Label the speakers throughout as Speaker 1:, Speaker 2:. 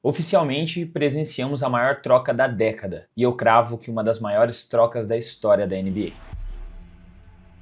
Speaker 1: Oficialmente, presenciamos a maior troca da década, e eu cravo que uma das maiores trocas da história da NBA.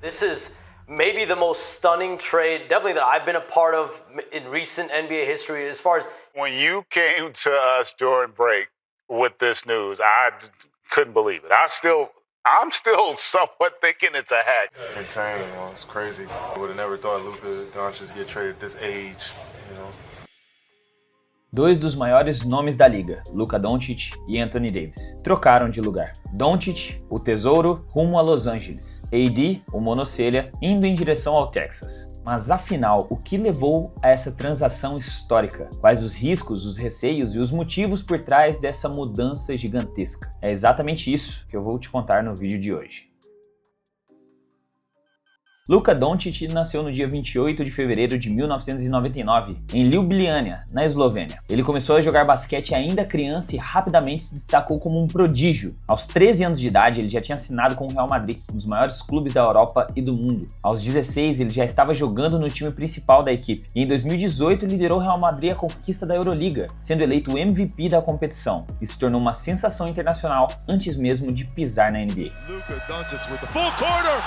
Speaker 2: This is maybe the most stunning trade, definitely that I've been a part of in recent NBA history as far as...
Speaker 3: When you came to us during break with this news, I couldn't believe it. I'm still somewhat thinking it's a hack.
Speaker 4: Insane, you know, it's crazy. I would have never thought Luka Doncic would get traded at this age, you know.
Speaker 1: Dois dos maiores nomes da liga, Luka Doncic e Anthony Davis, trocaram de lugar. Doncic, o tesouro, rumo a Los Angeles. AD, o monocelha, indo em direção ao Texas. Mas afinal, o que levou a essa transação histórica? Quais os riscos, os receios e os motivos por trás dessa mudança gigantesca? É exatamente isso que eu vou te contar no vídeo de hoje. Luka Doncic nasceu no dia 28 de fevereiro de 1999, em Ljubljana, na Eslovênia. Ele começou a jogar basquete ainda criança e rapidamente se destacou como um prodígio. Aos 13 anos de idade, ele já tinha assinado com o Real Madrid, um dos maiores clubes da Europa e do mundo. Aos 16, ele já estava jogando no time principal da equipe, e em 2018 liderou o Real Madrid à conquista da Euroliga, sendo eleito o MVP da competição, e se tornou uma sensação internacional antes mesmo de pisar na NBA.
Speaker 5: Luka Doncic with the full corner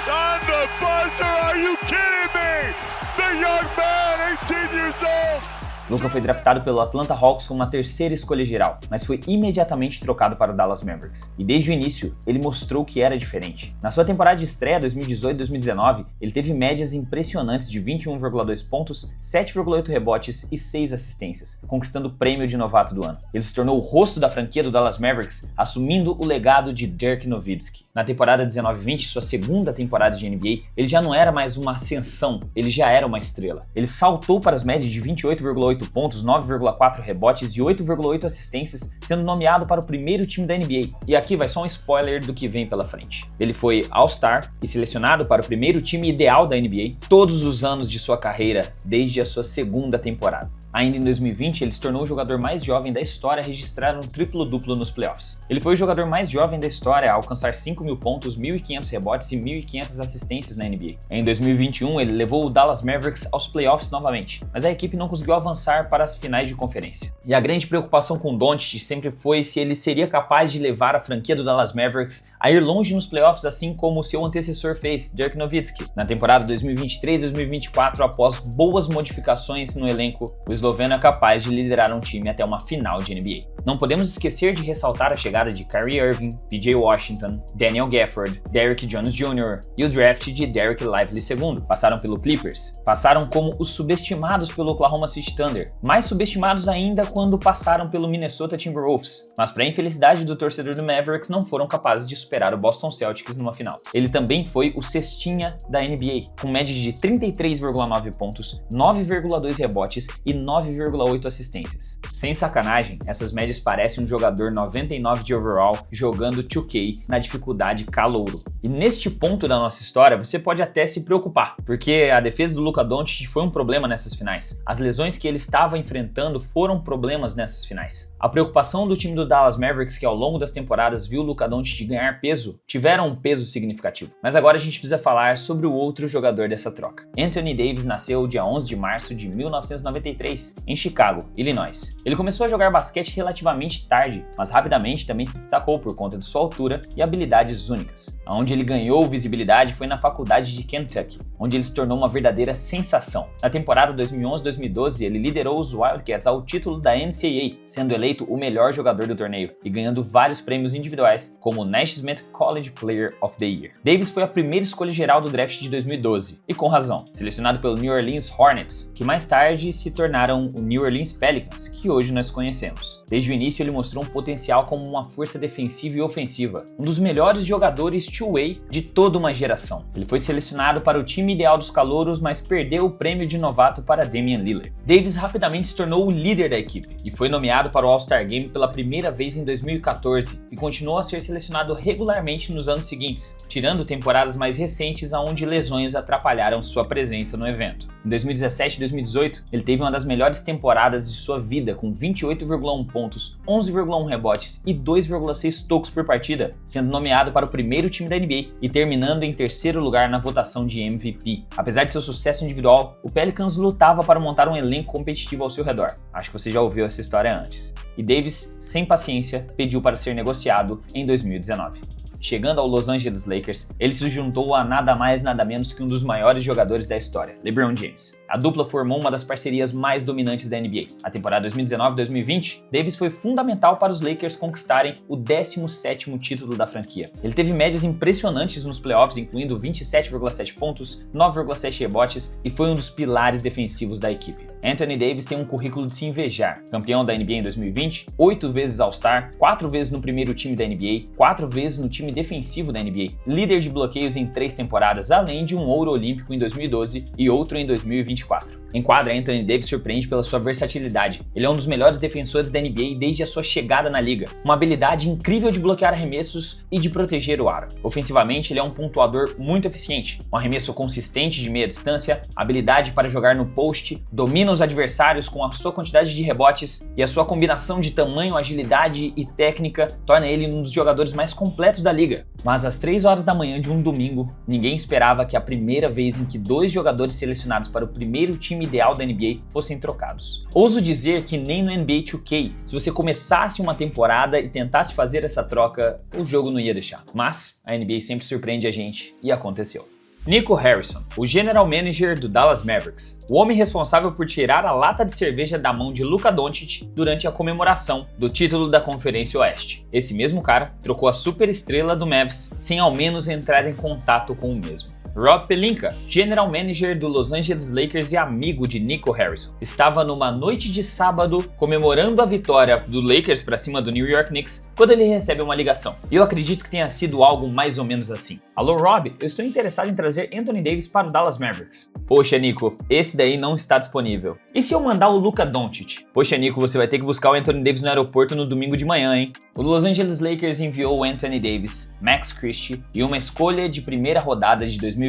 Speaker 5: on the buzzer. Are you kidding me? The young man, 18 years old.
Speaker 1: Luka foi draftado pelo Atlanta Hawks como uma terceira escolha geral, mas foi imediatamente trocado para o Dallas Mavericks. E desde o início, ele mostrou que era diferente. Na sua temporada de estreia 2018-2019, ele teve médias impressionantes de 21,2 pontos, 7,8 rebotes e 6 assistências, conquistando o prêmio de novato do ano. Ele se tornou o rosto da franquia do Dallas Mavericks, assumindo o legado de Dirk Nowitzki. Na temporada 19-20, sua segunda temporada de NBA, ele já não era mais uma ascensão, ele já era uma estrela. Ele saltou para as médias de 28,8 pontos, 9,4 rebotes e 8,8 assistências, sendo nomeado para o primeiro time da NBA. E aqui vai só um spoiler do que vem pela frente. Ele foi All-Star e selecionado para o primeiro time ideal da NBA todos os anos de sua carreira, desde a sua segunda temporada. Ainda em 2020, ele se tornou o jogador mais jovem da história a registrar um triplo-duplo nos playoffs. Ele foi o jogador mais jovem da história a alcançar 5.000 pontos, 1.500 rebotes e 1.500 assistências na NBA. Em 2021, ele levou o Dallas Mavericks aos playoffs novamente, mas a equipe não conseguiu avançar para as finais de conferência. E a grande preocupação com Doncic sempre foi se ele seria capaz de levar a franquia do Dallas Mavericks a ir longe nos playoffs, assim como seu antecessor fez, Dirk Nowitzki. Na temporada 2023-2024, após boas modificações no elenco, o esloveno é capaz de liderar um time até uma final de NBA. Não podemos esquecer de ressaltar a chegada de Kyrie Irving, PJ Washington, Daniel Gafford, Derrick Jones Jr. e o draft de Dereck Lively II. Passaram pelo Clippers, passaram como os subestimados pelo Oklahoma City Thunder, mais subestimados ainda quando passaram pelo Minnesota Timberwolves, mas para a infelicidade do torcedor do Mavericks não foram capazes de superar o Boston Celtics numa final. Ele também foi o cestinha da NBA, com média de 33,9 pontos, 9,2 rebotes e 9,8 assistências. Sem sacanagem, essas médias parecem um jogador 99 de overall jogando 2K na dificuldade calouro. E neste ponto da nossa história, você pode até se preocupar, porque a defesa do Luka Doncic foi um problema nessas finais. As lesões que ele estava enfrentando foram problemas nessas finais. A preocupação do time do Dallas Mavericks, que ao longo das temporadas viu o Luka Doncic ganhar peso, tiveram um peso significativo. Mas agora a gente precisa falar sobre o outro jogador dessa troca. Anthony Davis nasceu dia 11 de março de 1993, em Chicago, Illinois. Ele começou a jogar basquete relativamente tarde, mas rapidamente também se destacou por conta de sua altura e habilidades únicas. Onde ele ganhou visibilidade foi na faculdade de Kentucky, onde ele se tornou uma verdadeira sensação. Na temporada 2011-2012, ele liderou os Wildcats ao título da NCAA, sendo eleito o melhor jogador do torneio e ganhando vários prêmios individuais, como o Naismith College Player of the Year. Davis foi a primeira escolha geral do draft de 2012, e com razão, selecionado pelo New Orleans Hornets, que mais tarde se tornaram o New Orleans Pelicans, que hoje nós conhecemos. Desde o início ele mostrou um potencial como uma força defensiva e ofensiva, um dos melhores jogadores two-way de toda uma geração. Ele foi selecionado para o time ideal dos calouros, mas perdeu o prêmio de novato para Damian Lillard. Davis rapidamente se tornou o líder da equipe e foi nomeado para o All-Star Game pela primeira vez em 2014 e continuou a ser selecionado regularmente nos anos seguintes, tirando temporadas mais recentes onde lesões atrapalharam sua presença no evento. Em 2017 e 2018, ele teve uma das melhores melhores temporadas de sua vida, com 28,1 pontos, 11,1 rebotes e 2,6 tocos por partida, sendo nomeado para o primeiro time da NBA e terminando em terceiro lugar na votação de MVP. Apesar de seu sucesso individual, o Pelicans lutava para montar um elenco competitivo ao seu redor. Acho que você já ouviu essa história antes. E Davis, sem paciência, pediu para ser negociado em 2019. Chegando ao Los Angeles Lakers, ele se juntou a nada mais nada menos que um dos maiores jogadores da história, LeBron James. A dupla formou uma das parcerias mais dominantes da NBA. A temporada 2019-2020, Davis foi fundamental para os Lakers conquistarem o 17º título da franquia. Ele teve médias impressionantes nos playoffs, incluindo 27,7 pontos, 9,7 rebotes e foi um dos pilares defensivos da equipe. Anthony Davis tem um currículo de se invejar. Campeão da NBA em 2020, 8 vezes All-Star, 4 vezes no primeiro time da NBA, 4 vezes no time defensivo da NBA, líder de bloqueios em 3 temporadas, além de um ouro olímpico em 2012 e outro em 2024. Em quadra, Anthony Davis surpreende pela sua versatilidade. Ele é um dos melhores defensores da NBA desde a sua chegada na liga. Uma habilidade incrível de bloquear arremessos e de proteger o aro. Ofensivamente, ele é um pontuador muito eficiente. Um arremesso consistente de meia distância, habilidade para jogar no post, domina os adversários com a sua quantidade de rebotes e a sua combinação de tamanho, agilidade e técnica torna ele um dos jogadores mais completos da liga. Mas às 3 horas da manhã de um domingo, ninguém esperava que a primeira vez em que 2 jogadores selecionados para o primeiro time ideal da NBA fossem trocados. Ouso dizer que nem no NBA 2K, se você começasse uma temporada e tentasse fazer essa troca, o jogo não ia deixar. Mas a NBA sempre surpreende a gente e aconteceu. Nico Harrison, o General Manager do Dallas Mavericks, o homem responsável por tirar a lata de cerveja da mão de Luka Doncic durante a comemoração do título da Conferência Oeste. Esse mesmo cara trocou a superestrela do Mavs sem ao menos entrar em contato com o mesmo. Rob Pelinka, General Manager do Los Angeles Lakers e amigo de Nico Harrison, estava numa noite de sábado comemorando a vitória do Lakers para cima do New York Knicks quando ele recebe uma ligação. Eu acredito que tenha sido algo mais ou menos assim. Alô Rob, eu estou interessado em trazer Anthony Davis para o Dallas Mavericks. Poxa Nico, esse daí não está disponível. E se eu mandar o Luka Doncic? Poxa Nico, você vai ter que buscar o Anthony Davis no aeroporto no domingo de manhã, hein? O Los Angeles Lakers enviou o Anthony Davis, Max Christie e uma escolha de primeira rodada de 2029.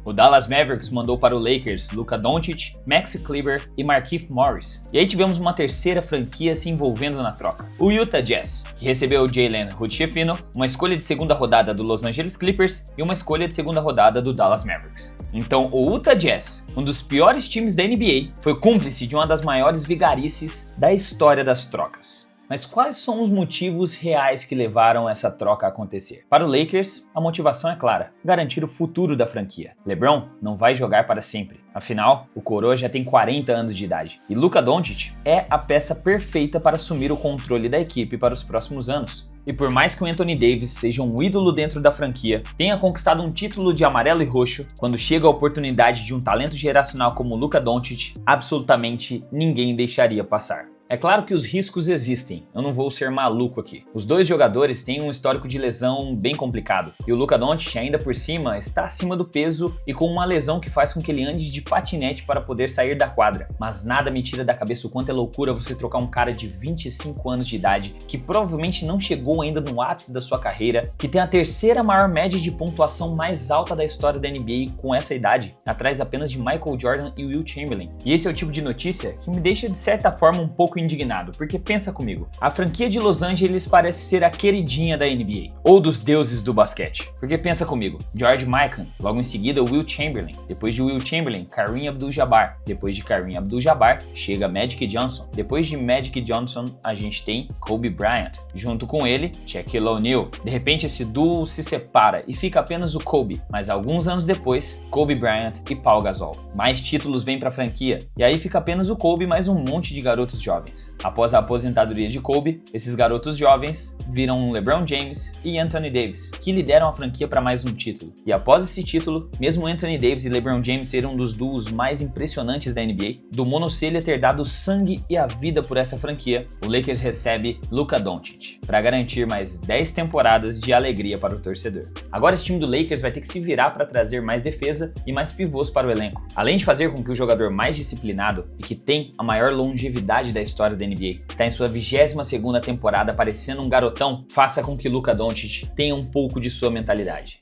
Speaker 1: O Dallas Mavericks mandou para o Lakers Luka Doncic, Maxi Kleber e Markieff Morris. E aí tivemos uma terceira franquia se envolvendo na troca. O Utah Jazz, que recebeu o Jalen Hood-Schifino, uma escolha de segunda rodada do Los Angeles Clippers e uma escolha de segunda rodada do Dallas Mavericks. Então o Utah Jazz, um dos piores times da NBA, foi cúmplice de uma das maiores vigarices da história das trocas. Mas quais são os motivos reais que levaram essa troca a acontecer? Para o Lakers, a motivação é clara: garantir o futuro da franquia. LeBron não vai jogar para sempre. Afinal, o coroa já tem 40 anos de idade. E Luka Doncic é a peça perfeita para assumir o controle da equipe para os próximos anos. E por mais que o Anthony Davis seja um ídolo dentro da franquia, tenha conquistado um título de amarelo e roxo, quando chega a oportunidade de um talento geracional como Luka Doncic, absolutamente ninguém deixaria passar. É claro que os riscos existem, eu não vou ser maluco aqui. Os dois jogadores têm um histórico de lesão bem complicado, e o Luka Doncic ainda por cima está acima do peso e com uma lesão que faz com que ele ande de patinete para poder sair da quadra. Mas nada me tira da cabeça o quanto é loucura você trocar um cara de 25 anos de idade, que provavelmente não chegou ainda no ápice da sua carreira, que tem a terceira maior média de pontuação mais alta da história da NBA com essa idade, atrás apenas de Michael Jordan e Will Chamberlain. E esse é o tipo de notícia que me deixa de certa forma um pouco indignado, porque pensa comigo, a franquia de Los Angeles parece ser a queridinha da NBA, ou dos deuses do basquete, porque pensa comigo, George Mikan, logo em seguida Will Chamberlain, depois de Will Chamberlain, Kareem Abdul-Jabbar, depois de Kareem Abdul-Jabbar, chega Magic Johnson, depois de Magic Johnson a gente tem Kobe Bryant, junto com ele, Shaquille O'Neal. De repente esse duo se separa e fica apenas o Kobe, mas alguns anos depois, Kobe Bryant e Paul Gasol. Mais títulos vêm para a franquia, e aí fica apenas o Kobe mais um monte de garotos jovens. Após a aposentadoria de Kobe, esses garotos jovens viram LeBron James e Anthony Davis, que lideram a franquia para mais um título. E após esse título, mesmo Anthony Davis e LeBron James serem um dos duos mais impressionantes da NBA, do monocelha ter dado sangue e a vida por essa franquia, o Lakers recebe Luka Doncic, para garantir mais 10 temporadas de alegria para o torcedor. Agora esse time do Lakers vai ter que se virar para trazer mais defesa e mais pivôs para o elenco, além de fazer com que o jogador mais disciplinado e que tem a maior longevidade da história da NBA, está em sua 22ª temporada parecendo um garotão, faça com que Luka Doncic tenha um pouco de sua mentalidade.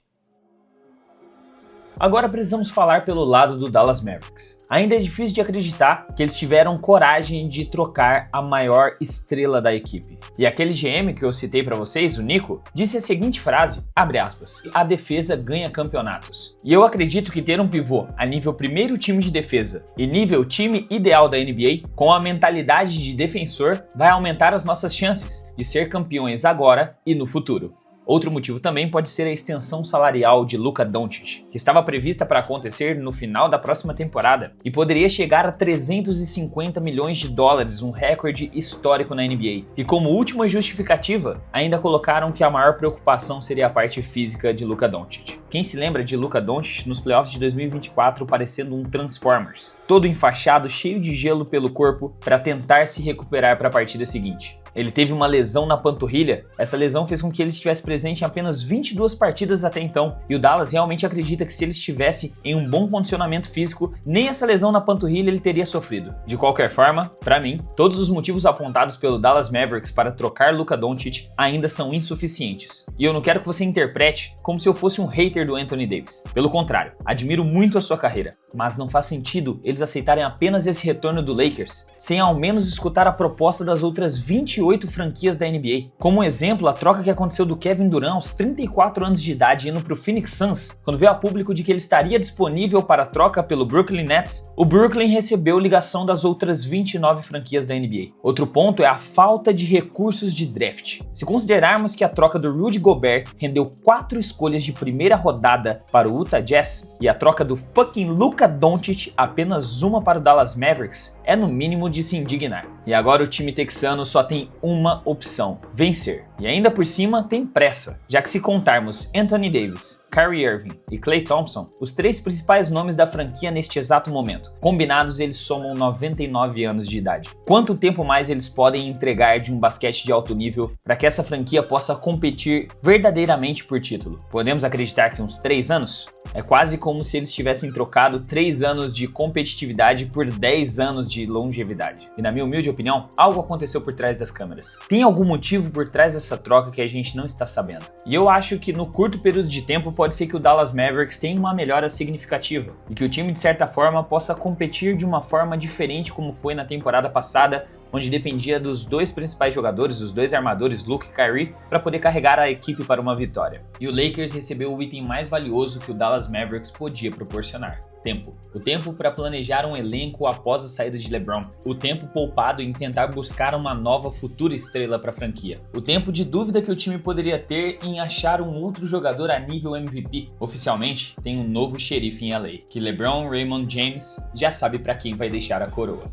Speaker 1: Agora precisamos falar pelo lado do Dallas Mavericks. Ainda é difícil de acreditar que eles tiveram coragem de trocar a maior estrela da equipe. E aquele GM que eu citei para vocês, o Nico, disse a seguinte frase, abre aspas, a defesa ganha campeonatos. E eu acredito que ter um pivô a nível primeiro time de defesa e nível time ideal da NBA, com a mentalidade de defensor, vai aumentar as nossas chances de ser campeões agora e no futuro. Outro motivo também pode ser a extensão salarial de Luka Doncic, que estava prevista para acontecer no final da próxima temporada e poderia chegar a 350 milhões de dólares, um recorde histórico na NBA. E como última justificativa, ainda colocaram que a maior preocupação seria a parte física de Luka Doncic. Quem se lembra de Luka Doncic nos playoffs de 2024 parecendo um Transformers, todo enfaixado, cheio de gelo pelo corpo para tentar se recuperar para a partida seguinte. Ele teve uma lesão na panturrilha, essa lesão fez com que ele estivesse presente em apenas 22 partidas até então, e o Dallas realmente acredita que se ele estivesse em um bom condicionamento físico, nem essa lesão na panturrilha ele teria sofrido. De qualquer forma, para mim, todos os motivos apontados pelo Dallas Mavericks para trocar Luka Doncic ainda são insuficientes. E eu não quero que você interprete como se eu fosse um hater do Anthony Davis. Pelo contrário, admiro muito a sua carreira, mas não faz sentido eles aceitarem apenas esse retorno do Lakers, sem ao menos escutar a proposta das outras 28 franquias da NBA. Como exemplo, a troca que aconteceu do Kevin Durant aos 34 anos de idade indo para o Phoenix Suns, quando veio a público de que ele estaria disponível para troca pelo Brooklyn Nets, o Brooklyn recebeu ligação das outras 29 franquias da NBA. Outro ponto é a falta de recursos de draft. Se considerarmos que a troca do Rudy Gobert rendeu 4 escolhas de primeira rodada para o Utah Jazz e a troca do fucking Luka Doncic apenas uma para o Dallas Mavericks, é no mínimo de se indignar. E agora o time texano só tem uma opção, vencer. E ainda por cima tem pressa, já que se contarmos Anthony Davis, Kyrie Irving e Klay Thompson, os 3 principais nomes da franquia neste exato momento. Combinados, eles somam 99 anos de idade. Quanto tempo mais eles podem entregar de um basquete de alto nível para que essa franquia possa competir verdadeiramente por título? Podemos acreditar que uns 3 anos? É quase como se eles tivessem trocado 3 anos de competitividade por 10 anos de longevidade. E na minha humilde opinião, algo aconteceu por trás das câmeras. Tem algum motivo por trás dessa troca que a gente não está sabendo. E eu acho que no curto período de tempo pode ser que o Dallas Mavericks tenha uma melhora significativa e que o time de certa forma possa competir de uma forma diferente como foi na temporada passada, onde dependia dos 2 principais jogadores, os 2 armadores, Luka e Kyrie, para poder carregar a equipe para uma vitória. E o Lakers recebeu o item mais valioso que o Dallas Mavericks podia proporcionar. Tempo. O tempo para planejar um elenco após a saída de LeBron. O tempo poupado em tentar buscar uma nova futura estrela para a franquia. O tempo de dúvida que o time poderia ter em achar um outro jogador a nível MVP. Oficialmente, tem um novo xerife em LA, que LeBron Raymond James já sabe para quem vai deixar a coroa.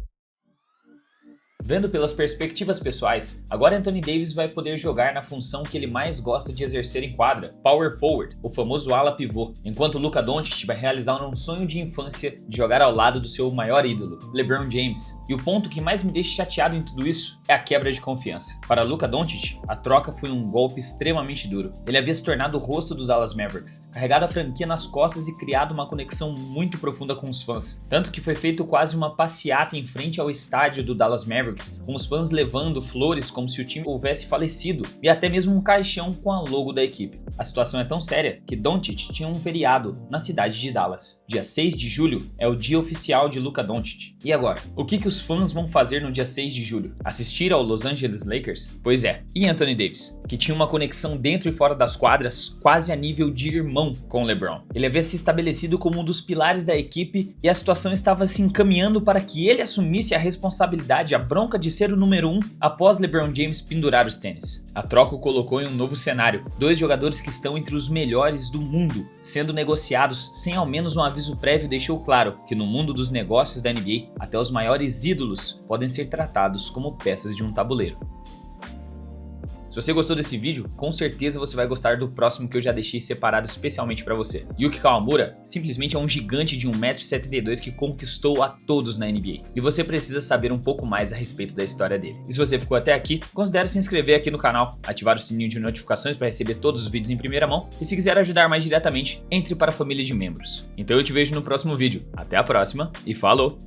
Speaker 1: Vendo pelas perspectivas pessoais, agora Anthony Davis vai poder jogar na função que ele mais gosta de exercer em quadra, power forward, o famoso ala pivô, enquanto Luka Doncic vai realizar um sonho de infância de jogar ao lado do seu maior ídolo, LeBron James. E o ponto que mais me deixa chateado em tudo isso é a quebra de confiança. Para Luka Doncic, a troca foi um golpe extremamente duro. Ele havia se tornado o rosto do Dallas Mavericks, carregado a franquia nas costas e criado uma conexão muito profunda com os fãs, tanto que foi feito quase uma passeata em frente ao estádio do Dallas Mavericks, com os fãs levando flores como se o time houvesse falecido e até mesmo um caixão com a logo da equipe. A situação é tão séria que Doncic tinha um feriado na cidade de Dallas. Dia 6 de julho é o dia oficial de Luka Doncic. E agora? O que os fãs vão fazer no dia 6 de julho? Assistir ao Los Angeles Lakers? Pois é. E Anthony Davis, que tinha uma conexão dentro e fora das quadras quase a nível de irmão com LeBron. Ele havia se estabelecido como um dos pilares da equipe e a situação estava se encaminhando para que ele assumisse a responsabilidade, a bronca de ser o número 1 após LeBron James pendurar os tênis. A troca o colocou em um novo cenário, 2 jogadores que estão entre os melhores do mundo, sendo negociados sem ao menos um aviso prévio, deixou claro que no mundo dos negócios da NBA, até os maiores ídolos podem ser tratados como peças de um tabuleiro. Se você gostou desse vídeo, com certeza você vai gostar do próximo que eu já deixei separado especialmente para você. Yuki Kawamura simplesmente é um gigante de 1,72 m que conquistou a todos na NBA. E você precisa saber um pouco mais a respeito da história dele. E se você ficou até aqui, considere se inscrever aqui no canal, ativar o sininho de notificações para receber todos os vídeos em primeira mão. E se quiser ajudar mais diretamente, entre para a família de membros. Então eu te vejo no próximo vídeo. Até a próxima e falou!